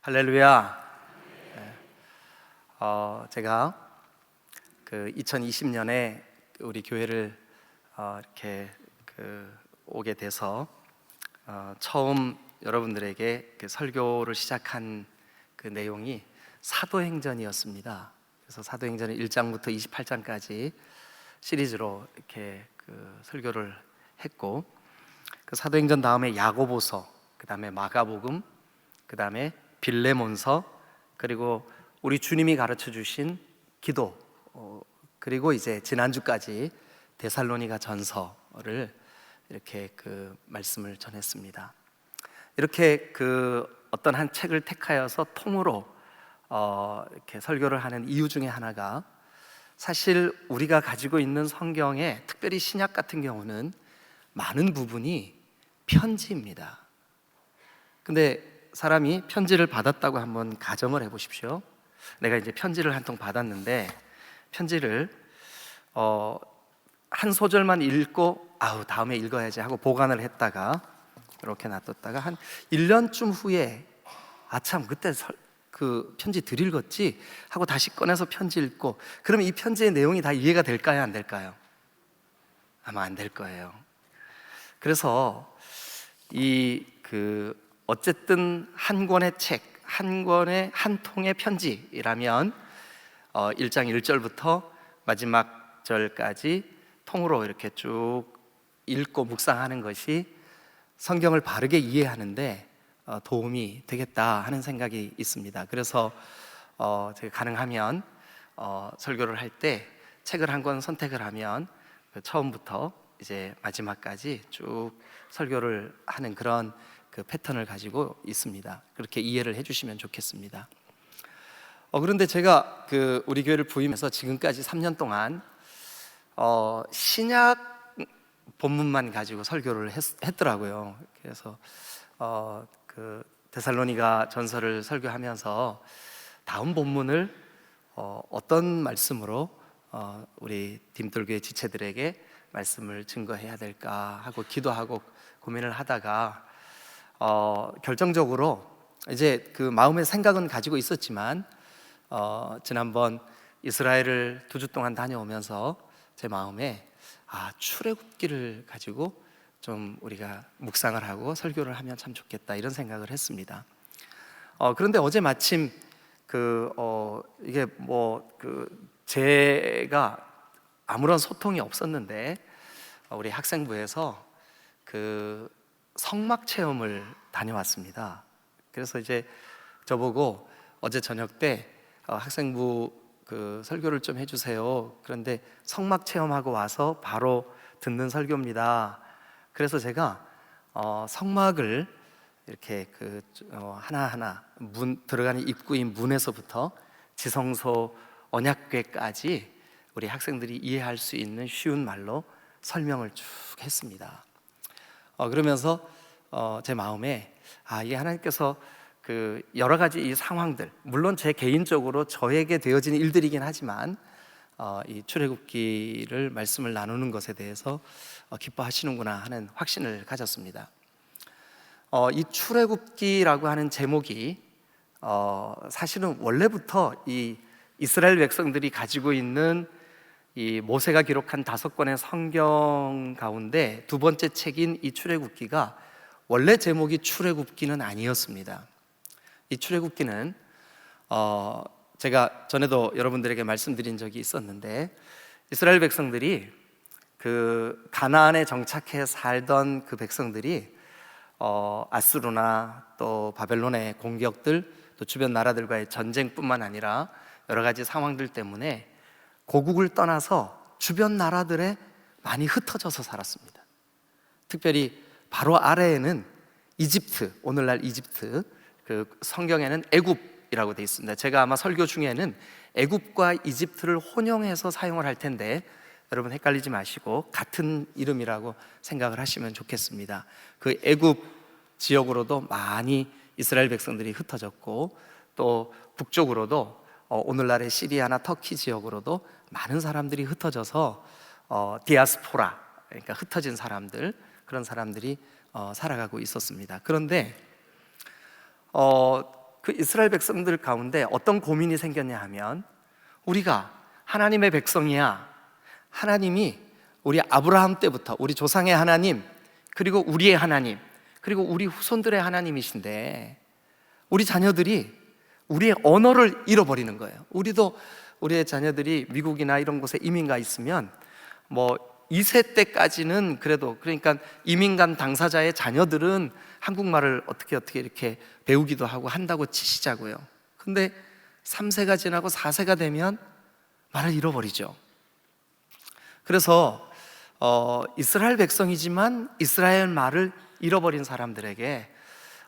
할렐루야. 네. 제가 2020년에 우리 교회를 이렇게 오게 돼서 처음 여러분들에게 설교를 시작한 그 내용이 사도행전이었습니다. 그래서 사도행전의 1장부터 28장까지 시리즈로 이렇게 설교를 했고, 그 사도행전 다음에 야고보서, 그 다음에 마가복음, 그 다음에 빌레몬서, 그리고 우리 주님이 가르쳐 주신 기도, 그리고 이제 지난주까지 데살로니가 전서를 이렇게 말씀을 전했습니다. 이렇게 어떤 한 책을 택하여서 통으로 이렇게 설교를 하는 이유 중에 하나가, 사실 우리가 가지고 있는 성경에, 특별히 신약 같은 경우는 많은 부분이 편지입니다. 근데 사람이 편지를 받았다고 한번 가정을 해보십시오. 내가 이제 편지를 한 통 받았는데, 편지를 한 소절만 읽고 다음에 읽어야지 하고 보관을 했다가 이렇게 놔뒀다가 한 1년쯤 후에 참 그때 그 편지 덜 읽었지 하고 다시 꺼내서 편지 읽고, 그러면 이 편지의 내용이 다 이해가 될까요, 안 될까요? 아마 안 될 거예요. 그래서 어쨌든 한 권의 책, 한 통의 편지라면 1장 1절부터 마지막 절까지 통으로 이렇게 쭉 읽고 묵상하는 것이 성경을 바르게 이해하는데 도움이 되겠다 하는 생각이 있습니다. 그래서 제가 가능하면 설교를 할 때 책을 한 권 선택을 하면 처음부터 이제 마지막까지 쭉 설교를 하는 그런 패턴을 가지고 있습니다. 그렇게 이해를 해주시면 좋겠습니다. 그런데 제가 우리 교회를 부임해서 지금까지 3년 동안 신약 본문만 가지고 설교를 했더라고요. 그래서 데살로니가 전서를 설교하면서 다음 본문을 어떤 말씀으로 우리 딤돌교회 지체들에게 말씀을 증거해야 될까 하고 기도하고 고민을 하다가 결정적으로 이제 마음의 생각은 가지고 있었지만 지난번 이스라엘을 2주 동안 다녀오면서 제 마음에 출애굽기를 가지고 좀 우리가 묵상을 하고 설교를 하면 참 좋겠다 이런 생각을 했습니다. 그런데 어제 마침 이게 제가 아무런 소통이 없었는데 우리 학생부에서 성막 체험을 다녀왔습니다. 그래서 이제 저보고 어제 저녁 때 학생부 설교를 좀 해주세요. 그런데 성막 체험하고 와서 바로 듣는 설교입니다. 그래서 제가 성막을 이렇게 하나하나 들어가는 입구인 문에서부터 지성소 언약궤까지 우리 학생들이 이해할 수 있는 쉬운 말로 설명을 쭉 했습니다. 그러면서 제 마음에 이게 하나님께서 여러 가지 이 상황들, 물론 제 개인적으로 저에게 되어지는 일들이긴 하지만 이 출애굽기를 말씀을 나누는 것에 대해서 기뻐하시는구나 하는 확신을 가졌습니다. 이 출애굽기라고 하는 제목이 사실은 원래부터 이 이스라엘 백성들이 가지고 있는 이 모세가 기록한 5권의 성경 가운데 두 번째 책인 이 출애굽기가 원래 제목이 출애굽기는 아니었습니다. 이 출애굽기는 제가 전에도 여러분들에게 말씀드린 적이 있었는데, 이스라엘 백성들이 가나안에 정착해 살던 그 백성들이 아수르나 또 바벨론의 공격들, 또 주변 나라들과의 전쟁뿐만 아니라 여러 가지 상황들 때문에 고국을 떠나서 주변 나라들에 많이 흩어져서 살았습니다. 특별히 바로 아래에는 이집트, 오늘날 이집트, 성경에는 애굽이라고 되어 있습니다. 제가 아마 설교 중에는 애굽과 이집트를 혼용해서 사용을 할 텐데 여러분 헷갈리지 마시고 같은 이름이라고 생각을 하시면 좋겠습니다. 애굽 지역으로도 많이 이스라엘 백성들이 흩어졌고, 또 북쪽으로도 오늘날의 시리아나 터키 지역으로도 많은 사람들이 흩어져서 디아스포라, 그러니까 흩어진 사람들, 그런 사람들이 살아가고 있었습니다. 그런데 그 이스라엘 백성들 가운데 어떤 고민이 생겼냐 하면, 우리가 하나님의 백성이야. 하나님이 우리 아브라함 때부터 우리 조상의 하나님, 그리고 우리의 하나님, 그리고 우리 후손들의 하나님이신데 우리 자녀들이 우리의 언어를 잃어버리는 거예요. 우리도 우리의 자녀들이 미국이나 이런 곳에 이민 가 있으면 뭐 2세 때까지는 그래도, 그러니까 이민간 당사자의 자녀들은 한국말을 어떻게 이렇게 배우기도 하고 한다고 치시자고요. 근데 3세가 지나고 4세가 되면 말을 잃어버리죠. 그래서 이스라엘 백성이지만 이스라엘 말을 잃어버린 사람들에게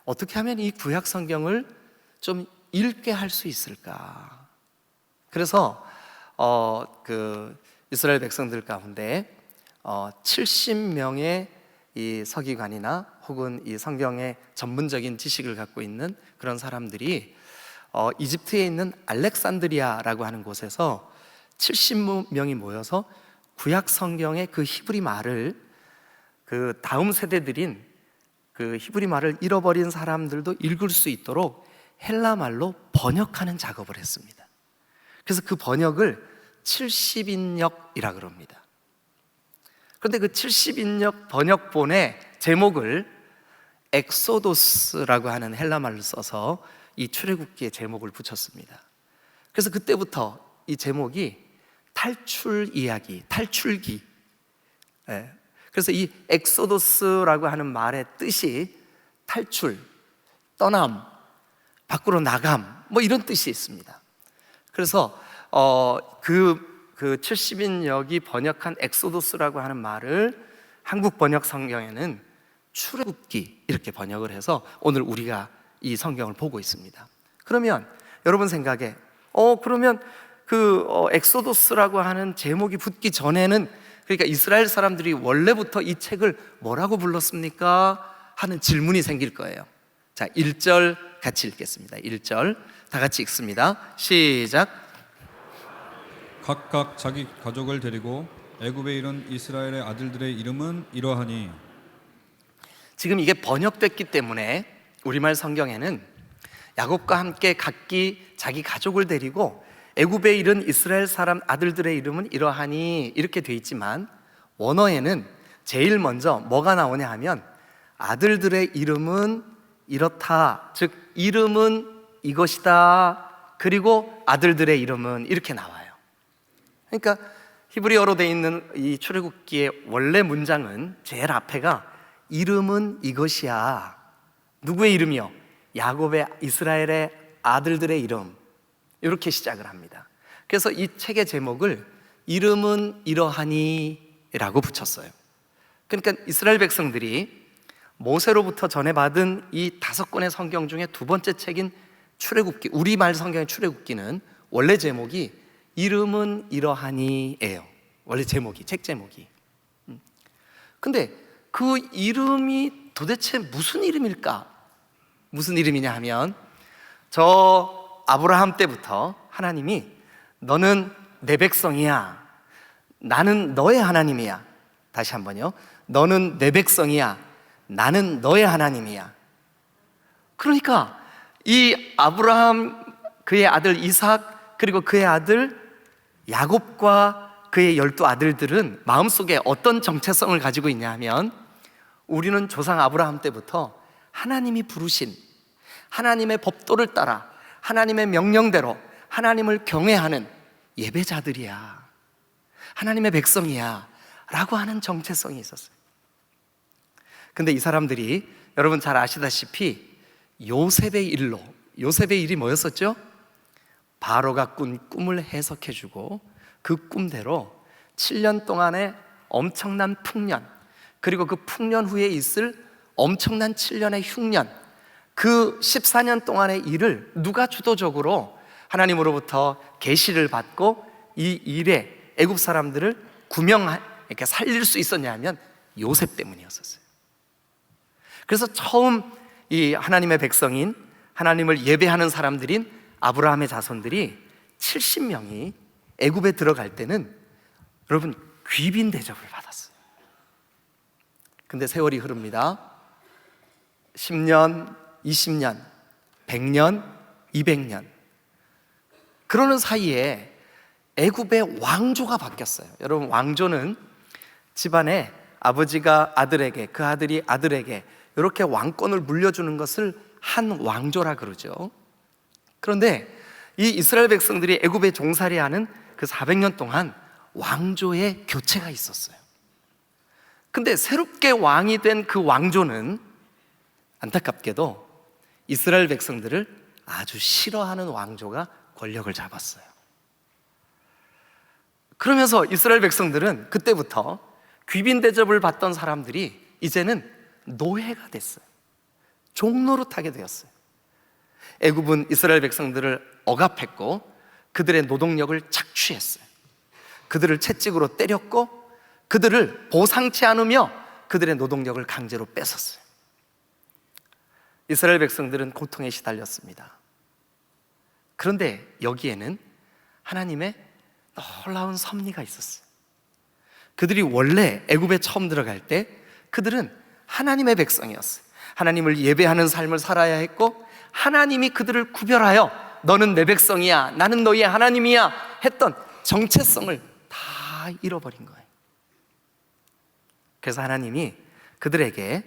어떻게 하면 이 구약 성경을 좀 읽게 할 수 있을까? 그래서 그 이스라엘 백성들 가운데 70명의 이 서기관이나 혹은 이 성경의 전문적인 지식을 갖고 있는 그런 사람들이 이집트에 있는 알렉산드리아라고 하는 곳에서 70명이 모여서 구약 성경의 그 히브리 말을, 그 다음 세대들인 그 히브리 말을 잃어버린 사람들도 읽을 수 있도록 헬라 말로 번역하는 작업을 했습니다. 그래서 그 번역을 70인역이라 그럽니다. 그런데 그 70인역 번역본의 제목을 엑소도스라고 하는 헬라 말을 써서 이 출애굽기의 제목을 붙였습니다. 그래서 그때부터 이 제목이 탈출 이야기, 탈출기. 그래서 이 엑소도스라고 하는 말의 뜻이 탈출, 떠남, 밖으로 나감, 뭐 이런 뜻이 있습니다. 그래서 그 70인역이 번역한 엑소도스라고 하는 말을 한국 번역 성경에는 출애굽기 이렇게 번역을 해서 오늘 우리가 이 성경을 보고 있습니다. 그러면 여러분 생각에 그러면 그 엑소도스라고 하는 제목이 붙기 전에는, 그러니까 이스라엘 사람들이 원래부터 이 책을 뭐라고 불렀습니까? 하는 질문이 생길 거예요. 자, 1절 같이 읽겠습니다. 1절 다 같이 읽습니다. 시작. 각각 자기 가족을 데리고 애굽에 이른 이스라엘의 아들들의 이름은 이러하니. 지금 이게 번역됐기 때문에 우리말 성경에는 야곱과 함께 각기 자기 가족을 데리고 애굽에 이른 이스라엘 사람 아들들의 이름은 이러하니 이렇게 돼 있지만, 원어에는 제일 먼저 뭐가 나오냐 하면 아들들의 이름은 이렇다, 즉 이름은 이것이다, 그리고 아들들의 이름은 이렇게 나와요. 그러니까 히브리어로 되어 있는 이 출애굽기의 원래 문장은 제일 앞에가 이름은 이것이야. 누구의 이름이요? 야곱의, 이스라엘의 아들들의 이름, 이렇게 시작을 합니다. 그래서 이 책의 제목을 이름은 이러하니 라고 붙였어요. 그러니까 이스라엘 백성들이 모세로부터 전해받은 이 5권의 성경 중에 두 번째 책인 출애굽기, 우리말 성경의 출애굽기는 원래 제목이 이름은 이러하니예요. 원래 제목이, 책 제목이. 근데 그 이름이 도대체 무슨 이름일까? 무슨 이름이냐 하면, 저 아브라함 때부터 하나님이 너는 내 백성이야, 나는 너의 하나님이야. 다시 한번요. 너는 내 백성이야, 나는 너의 하나님이야. 그러니까 이 아브라함, 그의 아들 이삭, 그리고 그의 아들 야곱과 그의 12아들들은 마음속에 어떤 정체성을 가지고 있냐 하면, 우리는 조상 아브라함 때부터 하나님이 부르신 하나님의 법도를 따라 하나님의 명령대로 하나님을 경외하는 예배자들이야, 하나님의 백성이야 라고 하는 정체성이 있었어요. 근데 이 사람들이 여러분 잘 아시다시피 요셉의 일이 뭐였었죠? 바로가 꾼 꿈을 해석해주고 그 꿈대로 7년 동안의 엄청난 풍년, 그리고 그 풍년 후에 있을 엄청난 7년의 흉년, 그 14년 동안의 일을 누가 주도적으로 하나님으로부터 계시를 받고 이 일에 애굽 사람들을 이렇게 살릴 수 있었냐 하면 요셉 때문이었었어요. 그래서 처음 이 하나님의 백성인, 하나님을 예배하는 사람들인 아브라함의 자손들이 70명이 애굽에 들어갈 때는 여러분 귀빈 대접을 받았어요. 근데 세월이 흐릅니다. 10년, 20년, 100년, 200년. 그러는 사이에 애굽의 왕조가 바뀌었어요. 여러분, 왕조는 집안에 아버지가 아들에게, 그 아들이 아들에게 이렇게 왕권을 물려주는 것을 한 왕조라 그러죠. 그런데 이 이스라엘 백성들이 애굽에 종살이하는 그 400년 동안 왕조의 교체가 있었어요. 근데 새롭게 왕이 된 그 왕조는 안타깝게도 이스라엘 백성들을 아주 싫어하는 왕조가 권력을 잡았어요. 그러면서 이스라엘 백성들은 그때부터 귀빈 대접을 받던 사람들이 이제는 노예가 됐어요. 종노릇하게 되었어요. 애굽은 이스라엘 백성들을 억압했고 그들의 노동력을 착취했어요. 그들을 채찍으로 때렸고 그들을 보상치 않으며 그들의 노동력을 강제로 뺏었어요. 이스라엘 백성들은 고통에 시달렸습니다. 그런데 여기에는 하나님의 놀라운 섭리가 있었어요. 그들이 원래 애굽에 처음 들어갈 때 그들은 하나님의 백성이었어요. 하나님을 예배하는 삶을 살아야 했고 하나님이 그들을 구별하여 너는 내 백성이야, 나는 너희의 하나님이야 했던 정체성을 다 잃어버린 거예요. 그래서 하나님이 그들에게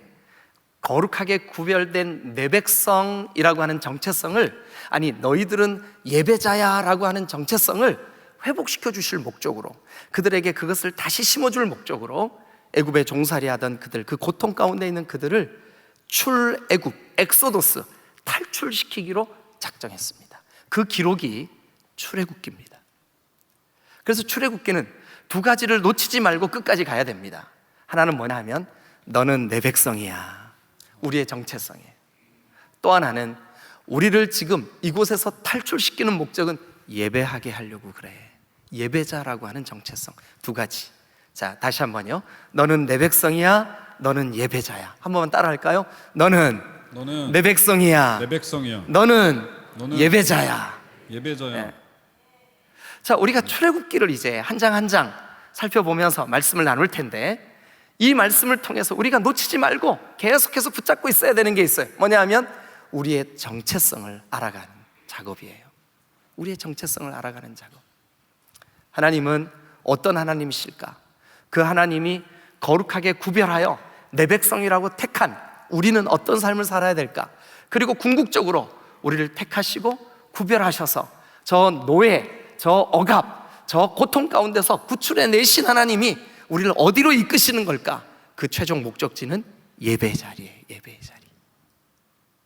거룩하게 구별된 내 백성이라고 하는 정체성을, 아니 너희들은 예배자야 라고 하는 정체성을 회복시켜 주실 목적으로, 그들에게 그것을 다시 심어줄 목적으로 애굽에 종살이하던 그들, 그 고통 가운데 있는 그들을 출애굽, 엑소도스, 탈출시키기로 작정했습니다. 그 기록이 출애굽기입니다. 그래서 출애굽기는 두 가지를 놓치지 말고 끝까지 가야 됩니다. 하나는 뭐냐 하면 너는 내 백성이야, 우리의 정체성이에요. 또 하나는 우리를 지금 이곳에서 탈출시키는 목적은 예배하게 하려고 그래. 예배자라고 하는 정체성, 두 가지. 자, 다시 한번요. 너는 내 백성이야, 너는 예배자야. 한 번만 따라 할까요? 너는 내 백성이야, 내 백성이야. 너는 예배자야. 예배자야. 네. 자, 우리가 출애굽기를 이제 한 장 한 장 살펴보면서 말씀을 나눌 텐데, 이 말씀을 통해서 우리가 놓치지 말고 계속해서 붙잡고 있어야 되는 게 있어요. 뭐냐 하면 우리의 정체성을 알아가는 작업이에요. 우리의 정체성을 알아가는 작업. 하나님은 어떤 하나님이실까? 그 하나님이 거룩하게 구별하여 내 백성이라고 택한 우리는 어떤 삶을 살아야 될까? 그리고 궁극적으로 우리를 택하시고 구별하셔서 저 노예, 저 억압, 저 고통 가운데서 구출해내신 하나님이 우리를 어디로 이끄시는 걸까? 그 최종 목적지는 예배의 자리예요. 예배의 자리.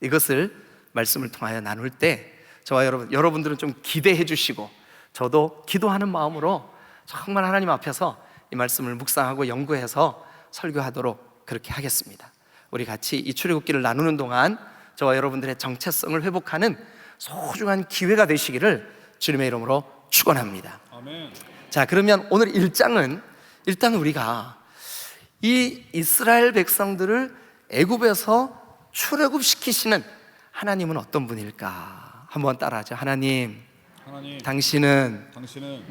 이것을 말씀을 통하여 나눌 때 저와 여러분들은 좀 기대해 주시고, 저도 기도하는 마음으로 정말 하나님 앞에서 이 말씀을 묵상하고 연구해서 설교하도록 그렇게 하겠습니다. 우리 같이 이 출애굽기를 나누는 동안 저와 여러분들의 정체성을 회복하는 소중한 기회가 되시기를 주님의 이름으로 축원합니다. 아멘. 자, 그러면 오늘 1장은 일단 우리가 이 이스라엘 백성들을 애굽에서 출애굽시키시는 하나님은 어떤 분일까? 한번 따라하죠. 하나님, 당신은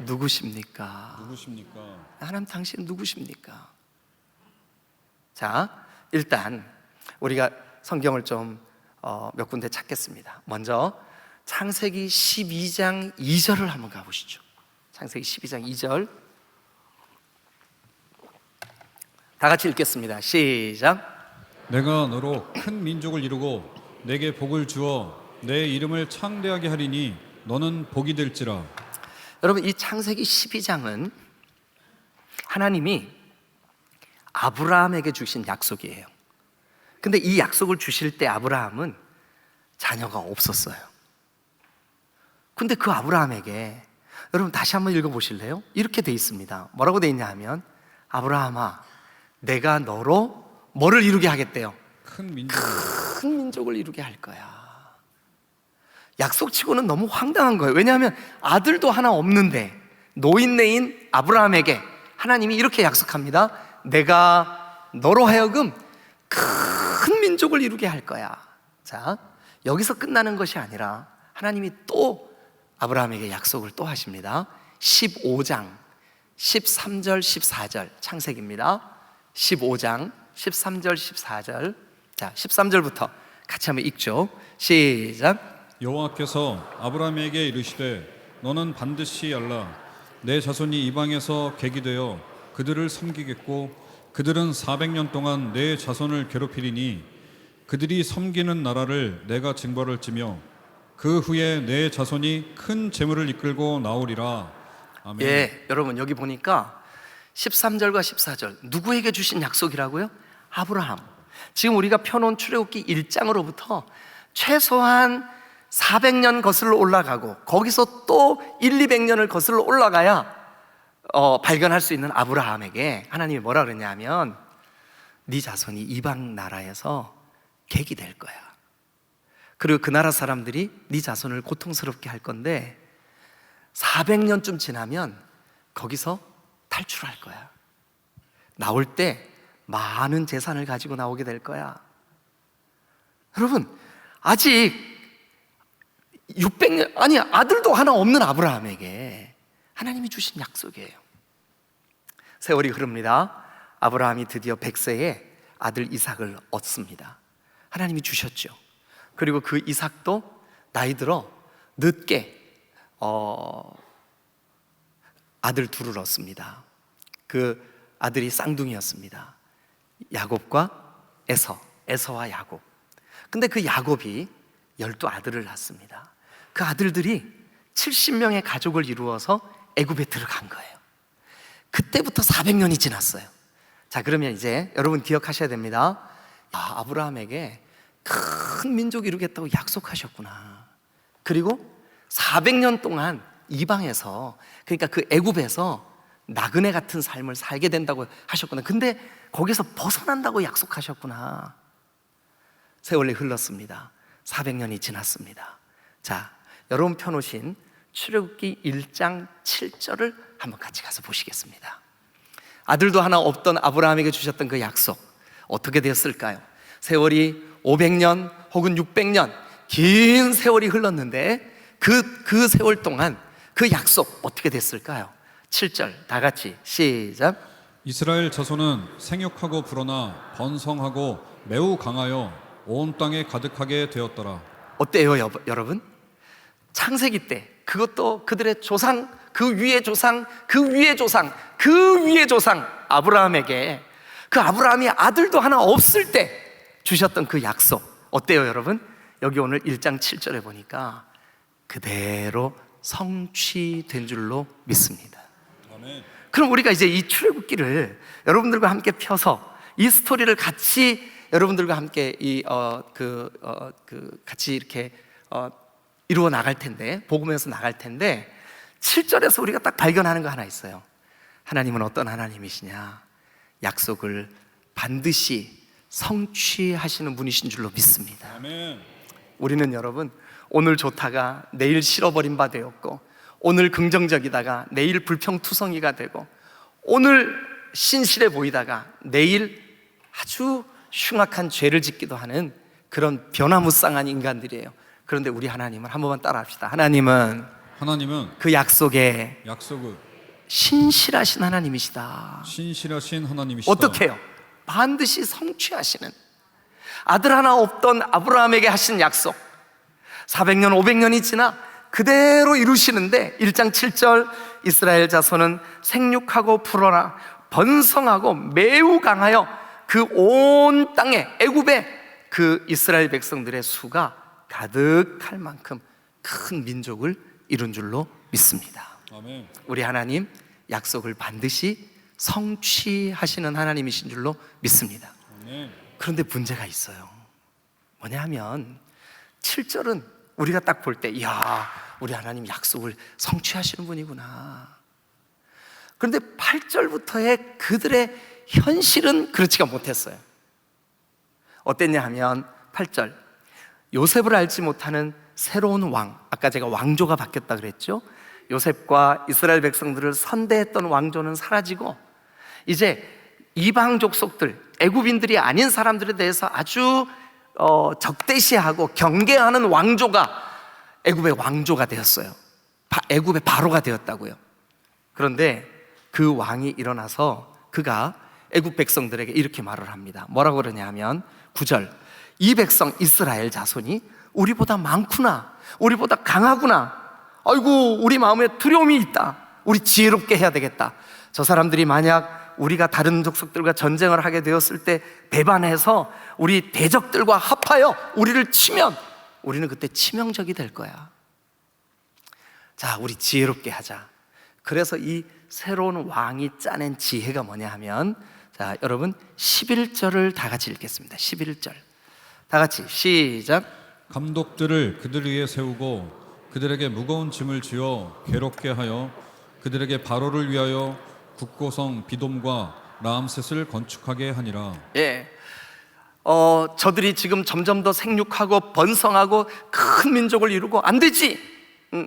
누구십니까? 하나님, 당신은 누구십니까? 자, 일단 우리가 성경을 좀 몇 군데 찾겠습니다. 먼저 창세기 12장 2절을 한번 가보시죠. 창세기 12장 2절 다 같이 읽겠습니다. 시작. 내가 너로 큰 민족을 이루고 내게 복을 주어 내 이름을 창대하게 하리니 너는 복이 될지라. 여러분, 이 창세기 12장은 하나님이 아브라함에게 주신 약속이에요. 근데 이 약속을 주실 때 아브라함은 자녀가 없었어요. 근데 그 아브라함에게, 여러분 다시 한번 읽어보실래요? 이렇게 돼 있습니다. 뭐라고 돼 있냐 하면, 아브라함아, 내가 너로 뭐를 이루게 하겠대요? 큰 민족을 이루게 할 거야. 약속치고는 너무 황당한 거예요. 왜냐하면 아들도 하나 없는데 노인네인 아브라함에게 하나님이 이렇게 약속합니다. 내가 너로 하여금 큰 민족을 이루게 할 거야. 자, 여기서 끝나는 것이 아니라 하나님이 또 아브라함에게 약속을 또 하십니다. 15장 13절 14절 창세기입니다. 15장 13절 14절. 자, 13절부터 같이 한번 읽죠. 시작. 여호와께서 아브라함에게 이르시되 너는 반드시 알라 내 자손이 이방에서 객이 되어 그들을 섬기겠고 그들은 400년 동안 내 자손을 괴롭히리니 그들이 섬기는 나라를 내가 징벌을 찌며 그 후에 내 자손이 큰 재물을 이끌고 나오리라. 아멘. 예, 여러분 여기 보니까 13절과 14절 누구에게 주신 약속이라고요? 아브라함. 지금 우리가 펴놓은 출애굽기 1장으로부터 최소한 400년 거슬러 올라가고 거기서 또 200년을 거슬러 올라가야 발견할 수 있는 아브라함에게 하나님이 뭐라 그랬냐면 네 자손이 이방 나라에서 객이 될 거야. 그리고 그 나라 사람들이 네 자손을 고통스럽게 할 건데 400년쯤 지나면 거기서 탈출할 거야. 나올 때 많은 재산을 가지고 나오게 될 거야. 여러분, 아직 600년, 아니 아들도 하나 없는 아브라함에게 하나님이 주신 약속이에요. 세월이 흐릅니다. 아브라함이 드디어 100세에 아들 이삭을 얻습니다. 하나님이 주셨죠. 그리고 그 이삭도 나이 들어 늦게 아들 둘을 얻습니다. 그 아들이 쌍둥이였습니다. 야곱과 에서와 야곱. 근데 그 야곱이 12아들을 낳습니다. 그 아들들이 70명의 가족을 이루어서 애굽에 들어간 거예요. 그때부터 400년이 지났어요. 자, 그러면 이제 여러분 기억하셔야 됩니다. 아브라함에게 큰 민족이 이루겠다고 약속하셨구나. 그리고 400년 동안 이방에서, 그러니까 그 애굽에서 나그네 같은 삶을 살게 된다고 하셨구나. 근데 거기서 벗어난다고 약속하셨구나. 세월이 흘렀습니다. 400년이 지났습니다. 자, 여러분 펴놓으신 출애굽기 1장 7절을 한번 같이 가서 보시겠습니다. 아들도 하나 없던 아브라함에게 주셨던 그 약속 어떻게 되었을까요? 세월이 500년 혹은 600년 긴 세월이 흘렀는데 그 세월 동안 그 약속 어떻게 됐을까요? 7절 다 같이 시작. 이스라엘 자손은 생육하고 불어나 번성하고 매우 강하여 온 땅에 가득하게 되었더라. 어때요, 여러분? 창세기 때 그것도 그들의 조상, 그 위의 조상, 그 위의 조상, 그 위의 조상 아브라함에게, 그 아브라함이 아들도 하나 없을 때 주셨던 그 약속 어때요, 여러분? 여기 오늘 1장 7절에 보니까 그대로 성취된 줄로 믿습니다. 아멘. 그럼 우리가 이제 이 출애굽기를 여러분들과 함께 펴서 이 스토리를 같이 여러분들과 함께 같이 이렇게 이루어 나갈 텐데, 복음에서 나갈 텐데 7절에서 우리가 딱 발견하는 거 하나 있어요. 하나님은 어떤 하나님이시냐? 약속을 반드시 성취하시는 분이신 줄로 믿습니다. 아멘. 우리는 여러분 오늘 좋다가 내일 싫어버린 바 되었고, 오늘 긍정적이다가 내일 불평투성이가 되고, 오늘 신실해 보이다가 내일 아주 흉악한 죄를 짓기도 하는 그런 변화무쌍한 인간들이에요. 그런데 우리 하나님은 한 번만 따라합시다. 하나님은 그 약속에 약속을 신실하신 하나님이시다. 신실하신 하나님이시다. 어떻게 해요? 반드시 성취하시는, 아들 하나 없던 아브라함에게 하신 약속 400년 500년이 지나 그대로 이루시는데 1장 7절 이스라엘 자손은 생육하고 불어나 번성하고 매우 강하여 그 온 땅에 애굽에 그 이스라엘 백성들의 수가 가득할 만큼 큰 민족을 이룬 줄로 믿습니다. 아멘. 우리 하나님 약속을 반드시 성취하시는 하나님이신 줄로 믿습니다. 아멘. 그런데 문제가 있어요. 뭐냐 하면 7절은 우리가 딱 볼 때 이야, 우리 하나님 약속을 성취하시는 분이구나. 그런데 8절부터의 그들의 현실은 그렇지가 못했어요. 어땠냐 하면 8절 요셉을 알지 못하는 새로운 왕, 아까 제가 왕조가 바뀌었다 그랬죠. 요셉과 이스라엘 백성들을 선대했던 왕조는 사라지고 이제 이방 족속들, 애굽인들이 아닌 사람들에 대해서 아주 적대시하고 경계하는 왕조가 애굽의 왕조가 되었어요. 애굽의 바로가 되었다고요. 그런데 그 왕이 일어나서 그가 애굽 백성들에게 이렇게 말을 합니다. 뭐라고 그러냐 하면 9절 이 백성 이스라엘 자손이 우리보다 많구나, 우리보다 강하구나, 아이고 우리 마음에 두려움이 있다, 우리 지혜롭게 해야 되겠다. 저 사람들이 만약 우리가 다른 족속들과 전쟁을 하게 되었을 때 배반해서 우리 대적들과 합하여 우리를 치면 우리는 그때 치명적이 될 거야. 자, 우리 지혜롭게 하자. 그래서 이 새로운 왕이 짜낸 지혜가 뭐냐 하면, 자, 여러분 11절을 다 같이 읽겠습니다. 11절 다 같이 시작. 감독들을 그들 위에 세우고 그들에게 무거운 짐을 지어 괴롭게 하여 그들에게 바로를 위하여 국고성 비돔과 라암셋을 건축하게 하니라. 예, 저들이 지금 점점 더 생육하고 번성하고 큰 민족을 이루고 안 되지,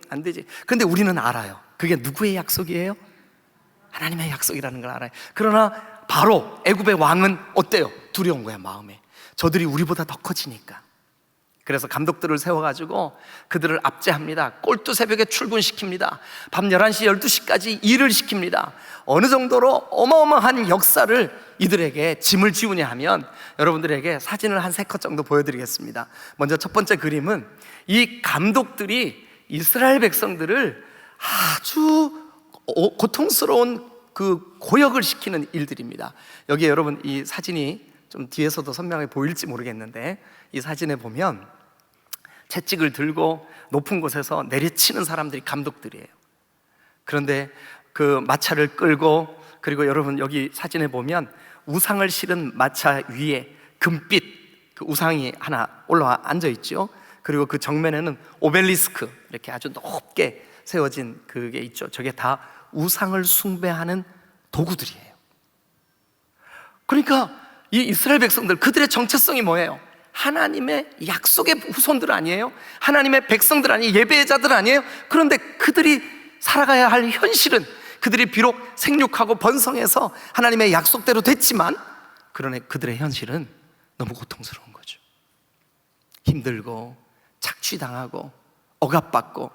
안 되지. 근데 우리는 알아요. 그게 누구의 약속이에요? 하나님의 약속이라는 걸 알아요. 그러나 바로 애굽의 왕은 어때요? 두려운 거야, 마음에. 저들이 우리보다 더 커지니까. 그래서 감독들을 세워가지고 그들을 압제합니다. 꼴뚜 새벽에 출근시킵니다. 밤 11시, 12시까지 일을 시킵니다. 어느 정도로 어마어마한 역사를 이들에게 짐을 지우냐 하면, 여러분들에게 사진을 한 3컷 정도 보여드리겠습니다. 먼저 첫 번째 그림은 이 감독들이 이스라엘 백성들을 아주 고통스러운 그 고역을 시키는 일들입니다. 여기에 여러분 이 사진이 좀 뒤에서도 선명하게 보일지 모르겠는데, 이 사진에 보면 채찍을 들고 높은 곳에서 내리치는 사람들이 감독들이에요. 그런데 그 마차를 끌고, 그리고 여러분 여기 사진에 보면 우상을 실은 마차 위에 금빛 그 우상이 하나 올라와 앉아 있죠. 그리고 그 정면에는 오벨리스크, 이렇게 아주 높게 세워진 그게 있죠. 저게 다 우상을 숭배하는 도구들이에요. 그러니까 이 이스라엘 백성들, 그들의 정체성이 뭐예요? 하나님의 약속의 후손들 아니에요? 하나님의 백성들 아니에요? 예배의 자들 아니에요? 그런데 그들이 살아가야 할 현실은, 그들이 비록 생육하고 번성해서 하나님의 약속대로 됐지만, 그러나 그들의 현실은 너무 고통스러운 거죠. 힘들고 착취당하고 억압받고.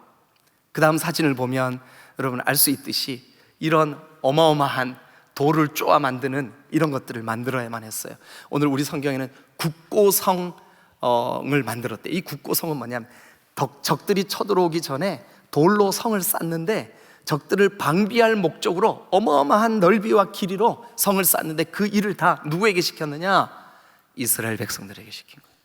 그 다음 사진을 보면 여러분 알 수 있듯이 이런 어마어마한 돌을 쪼아 만드는 이런 것들을 만들어야만 했어요. 오늘 우리 성경에는 국고성을 만들었대. 이 국고성은 뭐냐면 적들이 쳐들어오기 전에 돌로 성을 쌓는데, 적들을 방비할 목적으로 어마어마한 넓이와 길이로 성을 쌓는데, 그 일을 다 누구에게 시켰느냐? 이스라엘 백성들에게 시킨 거예요.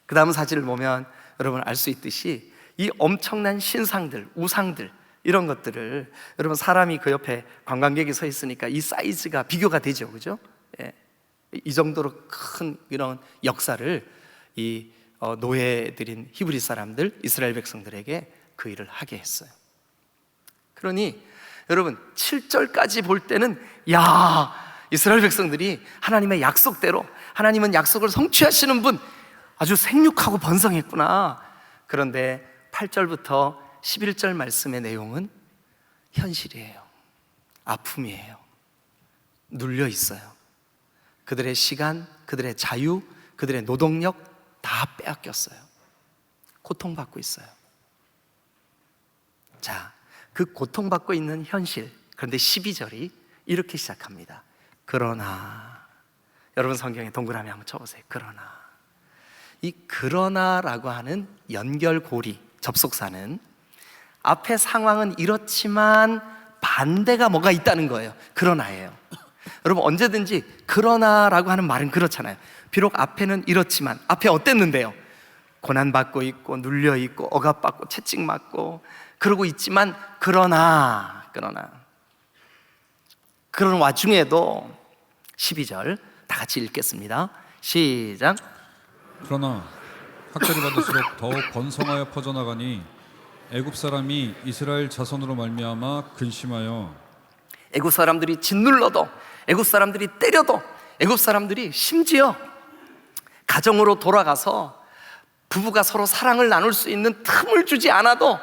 그 다음 사진을 보면 여러분 알 수 있듯이 이 엄청난 신상들, 우상들, 이런 것들을, 여러분 사람이 그 옆에 관광객이 서 있으니까 이 사이즈가 비교가 되죠, 그죠? 예. 이 정도로 큰 이런 역사를 이 노예들인 히브리 사람들, 이스라엘 백성들에게 그 일을 하게 했어요. 그러니 여러분 7절까지 볼 때는, 야, 이스라엘 백성들이 하나님의 약속대로, 하나님은 약속을 성취하시는 분, 아주 생육하고 번성했구나. 그런데 8절부터 11절 말씀의 내용은 현실이에요. 아픔이에요. 눌려 있어요. 그들의 시간, 그들의 자유, 그들의 노동력 다 빼앗겼어요. 고통받고 있어요. 자, 그 고통받고 있는 현실. 그런데 12절이 이렇게 시작합니다. 그러나, 여러분 성경에 동그라미 한번 쳐보세요. 그러나. 이 그러나라고 하는 연결고리, 접속사는 앞에 상황은 이렇지만 반대가 뭐가 있다는 거예요. 그러나예요. 여러분 언제든지 그러나라고 하는 말은 그렇잖아요. 비록 앞에는 이렇지만, 앞에 어땠는데요? 고난받고 있고 눌려 있고 억압받고 채찍맞고 그러고 있지만, 그러나 그런 와중에도 12절 다 같이 읽겠습니다. 시작. 그러나 학살이 받을수록 더욱 번성하여 퍼져나가니 애굽 사람이 이스라엘 자손으로 말미암아 근심하여. 애굽 사람들이 짓눌러도, 애굽 사람들이 때려도, 애굽 사람들이 심지어 가정으로 돌아가서 부부가 서로 사랑을 나눌 수 있는 틈을 주지 않아도,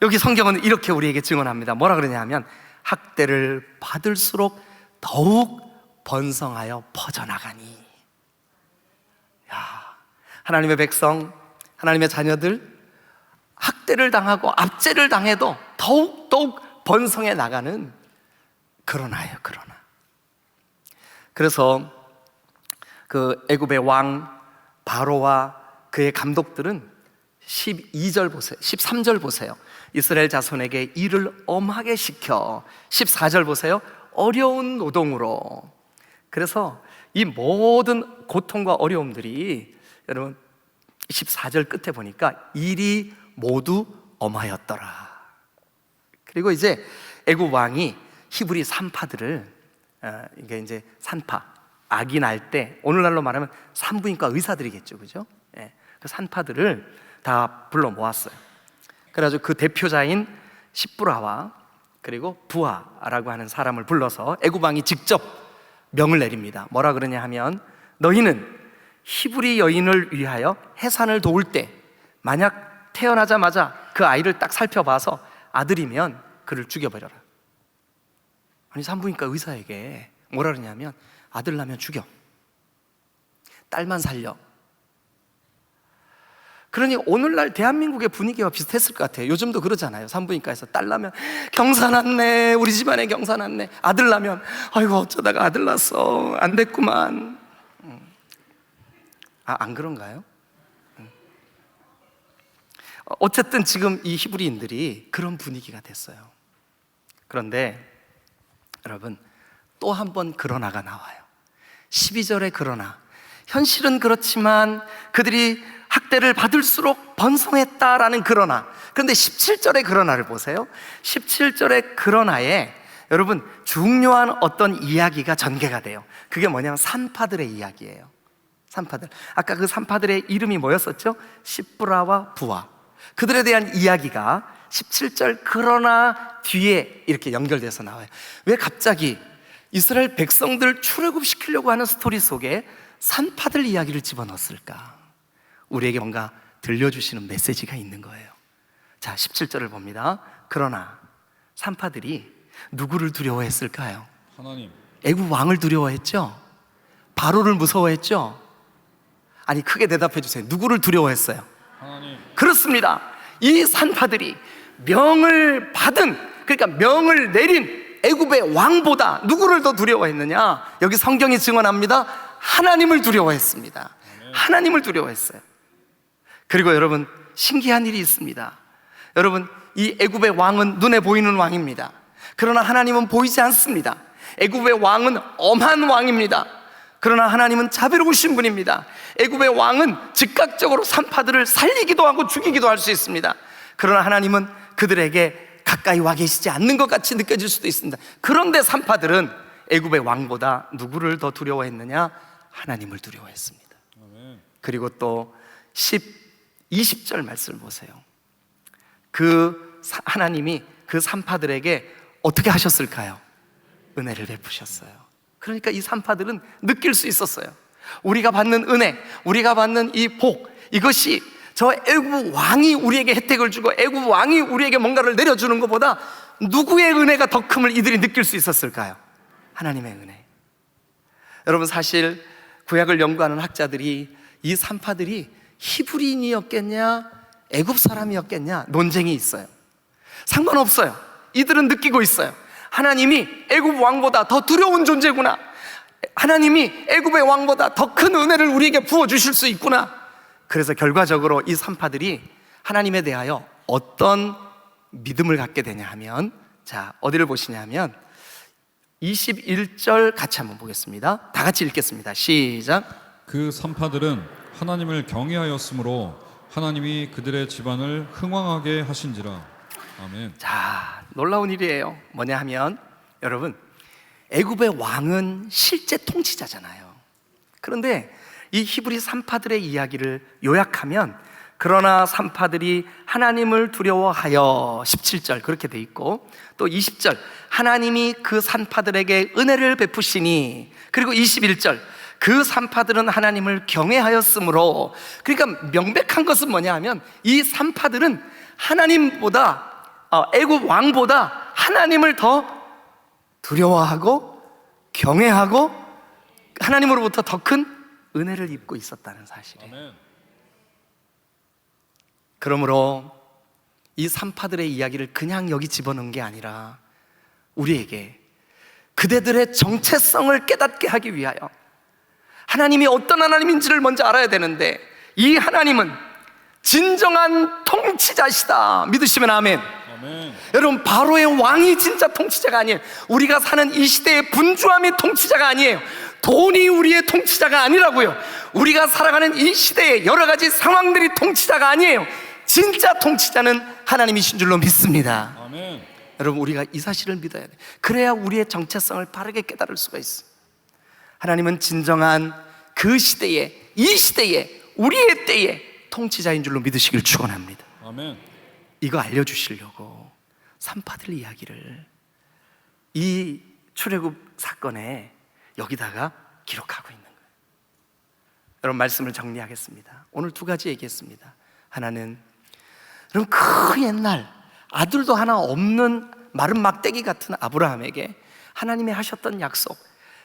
여기 성경은 이렇게 우리에게 증언합니다. 뭐라 그러냐 하면 학대를 받을수록 더욱 번성하여 퍼져나가니. 야, 하나님의 백성, 하나님의 자녀들 학대를 당하고 압제를 당해도 더욱 번성해 나가는 그러나예요. 그러나. 그래서 그 애굽의 왕 바로와 그의 감독들은 12절 보세요. 13절 보세요. 이스라엘 자손에게 일을 엄하게 시켜 14절 보세요. 어려운 노동으로. 그래서 이 모든 고통과 어려움들이 여러분 14절 끝에 보니까 일이 모두 엄하였더라. 그리고 이제 애굽 왕이 히브리 산파들을 이게 이제 산파 악이 날 때 오늘날로 말하면 산부인과 의사들이겠죠, 그죠? 예, 그 산파들을 다 불러 모았어요. 그래가지고 그 대표자인 십부라와 그리고 부하라고 하는 사람을 불러서 애굽 왕이 직접 명을 내립니다. 뭐라 그러냐 하면 너희는 히브리 여인을 위하여 해산을 도울 때 만약 태어나자마자 그 아이를 딱 살펴봐서 아들이면 그를 죽여버려라. 아니 산부인과 의사에게 뭐라 그러냐면 아들 나면 죽여, 딸만 살려. 그러니 오늘날 대한민국의 분위기와 비슷했을 것 같아요. 요즘도 그러잖아요. 산부인과에서 딸 나면 경사 났네, 우리 집안에 경사 났네. 아들 나면 아이고 어쩌다가 아들 났어, 안 됐구만. 안 그런가요? 어쨌든 지금 이 히브리인들이 그런 분위기가 됐어요. 그런데 여러분 또 한 번 그러나가 나와요. 12절에 그러나, 현실은 그렇지만 그들이 학대를 받을수록 번성했다라는 그러나. 그런데 17절의 그러나를 보세요. 17절의 그러나에 여러분 중요한 어떤 이야기가 전개가 돼요. 그게 뭐냐면 산파들의 이야기예요. 산파들. 아까 그 산파들의 이름이 뭐였었죠? 십부라와 부하. 그들에 대한 이야기가 17절 그러나 뒤에 이렇게 연결돼서 나와요. 왜 갑자기 이스라엘 백성들 출애굽시키려고 하는 스토리 속에 산파들 이야기를 집어넣었을까? 우리에게 뭔가 들려주시는 메시지가 있는 거예요. 자, 17절을 봅니다. 그러나 산파들이 누구를 두려워했을까요? 하나님. 애굽 왕을 두려워했죠? 바로를 무서워했죠? 아니 크게 대답해 주세요. 누구를 두려워했어요? 하나님. 그렇습니다. 이 산파들이 명을 받은, 그러니까 명을 내린 애굽의 왕보다 누구를 더 두려워했느냐? 여기 성경이 증언합니다. 하나님을 두려워했습니다. 하나님을 두려워했어요. 그리고 여러분 신기한 일이 있습니다. 여러분 이 애굽의 왕은 눈에 보이는 왕입니다. 그러나 하나님은 보이지 않습니다. 애굽의 왕은 엄한 왕입니다. 그러나 하나님은 자비로우신 분입니다. 애굽의 왕은 즉각적으로 산파들을 살리기도 하고 죽이기도 할 수 있습니다. 그러나 하나님은 그들에게 가까이 와 계시지 않는 것 같이 느껴질 수도 있습니다. 그런데 산파들은 애굽의 왕보다 누구를 더 두려워했느냐? 하나님을 두려워했습니다. 그리고 또 20절 말씀을 보세요. 하나님이 그 산파들에게 어떻게 하셨을까요? 은혜를 베푸셨어요. 그러니까 이 산파들은 느낄 수 있었어요. 우리가 받는 은혜, 우리가 받는 이 복, 이것이 저 애굽 왕이 우리에게 혜택을 주고 애굽 왕이 우리에게 뭔가를 내려주는 것보다 누구의 은혜가 더 큼을 이들이 느낄 수 있었을까요? 하나님의 은혜. 여러분 사실 구약을 연구하는 학자들이 이 산파들이 히브리인이었겠냐 애굽 사람이었겠냐 논쟁이 있어요. 상관없어요. 이들은 느끼고 있어요. 하나님이 애굽 왕보다 더 두려운 존재구나. 하나님이 애굽의 왕보다 더 큰 은혜를 우리에게 부어주실 수 있구나. 그래서 결과적으로 이 산파들이 하나님에 대하여 어떤 믿음을 갖게 되냐 하면, 자 어디를 보시냐 하면 21절 같이 한번 보겠습니다. 다 같이 읽겠습니다. 시작. 그 산파들은 하나님을 경외하였으므로 하나님이 그들의 집안을 흥왕하게 하신지라. 아멘. 자, 놀라운 일이에요. 뭐냐 하면 여러분 애굽의 왕은 실제 통치자잖아요. 그런데 이 히브리 산파들의 이야기를 요약하면 그러나 산파들이 하나님을 두려워하여 17절 그렇게 돼 있고, 또 20절 하나님이 그 산파들에게 은혜를 베푸시니, 그리고 21절 그 산파들은 하나님을 경외하였으므로. 그러니까 명백한 것은 뭐냐 하면 이 산파들은 하나님보다 애굽 왕보다 하나님을 더 두려워하고 경외하고 하나님으로부터 더 큰 은혜를 입고 있었다는 사실이에요. 아멘. 그러므로 이 산파들의 이야기를 그냥 여기 집어넣은 게 아니라 우리에게 그대들의 정체성을 깨닫게 하기 위하여 하나님이 어떤 하나님인지를 먼저 알아야 되는데, 이 하나님은 진정한 통치자시다. 믿으시면 아멘. 아멘. 여러분, 바로의 왕이 진짜 통치자가 아니에요. 우리가 사는 이 시대의 분주함이 통치자가 아니에요. 돈이 우리의 통치자가 아니라고요. 우리가 살아가는 이 시대의 여러 가지 상황들이 통치자가 아니에요. 진짜 통치자는 하나님이신 줄로 믿습니다. 아멘. 여러분, 우리가 이 사실을 믿어야 돼요. 그래야 우리의 정체성을 바르게 깨달을 수가 있어요. 하나님은 진정한 그 시대에, 이 시대에, 우리의 때에 통치자인 줄로 믿으시길 축원합니다. 아멘. 이거 알려주시려고 산파들 이야기를 이 출애굽 사건에 여기다가 기록하고 있는 거예요. 여러분, 말씀을 정리하겠습니다. 오늘 두 가지 얘기했습니다. 하나는, 여러분, 그 옛날 아들도 하나 없는 마른 막대기 같은 아브라함에게 하나님이 하셨던 약속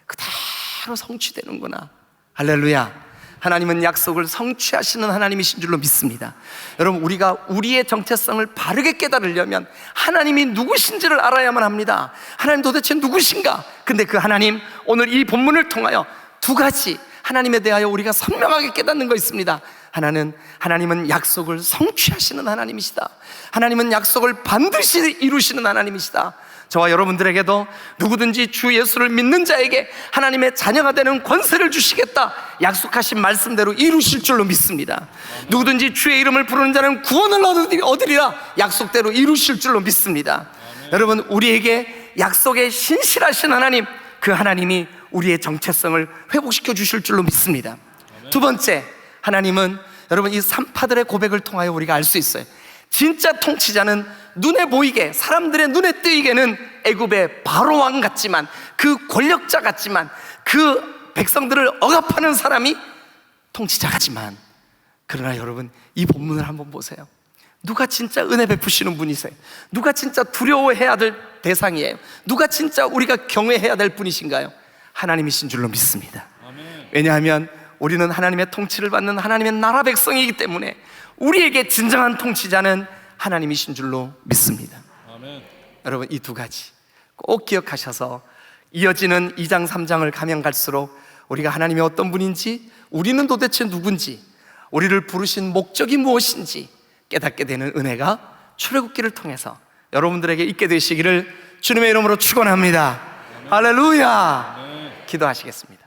그대로 성취되는구나. 할렐루야. 하나님은 약속을 성취하시는 하나님이신 줄로 믿습니다. 여러분, 우리가 우리의 정체성을 바르게 깨달으려면 하나님이 누구신지를 알아야만 합니다. 하나님 도대체 누구신가? 근데 그 하나님, 오늘 이 본문을 통하여 두 가지 하나님에 대하여 우리가 선명하게 깨닫는 거 있습니다. 하나님은 약속을 성취하시는 하나님이시다. 하나님은 약속을 반드시 이루시는 하나님이시다. 저와 여러분들에게도 누구든지 주 예수를 믿는 자에게 하나님의 자녀가 되는 권세를 주시겠다 약속하신 말씀대로 이루실 줄로 믿습니다. 누구든지 주의 이름을 부르는 자는 구원을 얻으리라 약속대로 이루실 줄로 믿습니다. 여러분, 우리에게 약속에 신실하신 하나님, 그 하나님이 우리의 정체성을 회복시켜 주실 줄로 믿습니다. 두 번째, 하나님은, 여러분, 이 산파들의 고백을 통하여 우리가 알 수 있어요. 진짜 통치자는 눈에 보이게, 사람들의 눈에 띄게는 애굽의 바로 왕 같지만, 그 권력자 같지만, 그 백성들을 억압하는 사람이 통치자 같지만, 그러나 여러분, 이 본문을 한번 보세요. 누가 진짜 은혜 베푸시는 분이세요? 누가 진짜 두려워해야 될 대상이에요? 누가 진짜 우리가 경외해야 될 분이신가요? 하나님이신 줄로 믿습니다. 아멘. 왜냐하면 우리는 하나님의 통치를 받는 하나님의 나라 백성이기 때문에 우리에게 진정한 통치자는 하나님이신 줄로 믿습니다. 아멘. 여러분, 이 두 가지 꼭 기억하셔서 이어지는 2장 3장을 가면 갈수록 우리가 하나님이 어떤 분인지, 우리는 도대체 누군지, 우리를 부르신 목적이 무엇인지 깨닫게 되는 은혜가 출애굽기를 통해서 여러분들에게 있게 되시기를 주님의 이름으로 축원합니다. 할렐루야. 기도하시겠습니다.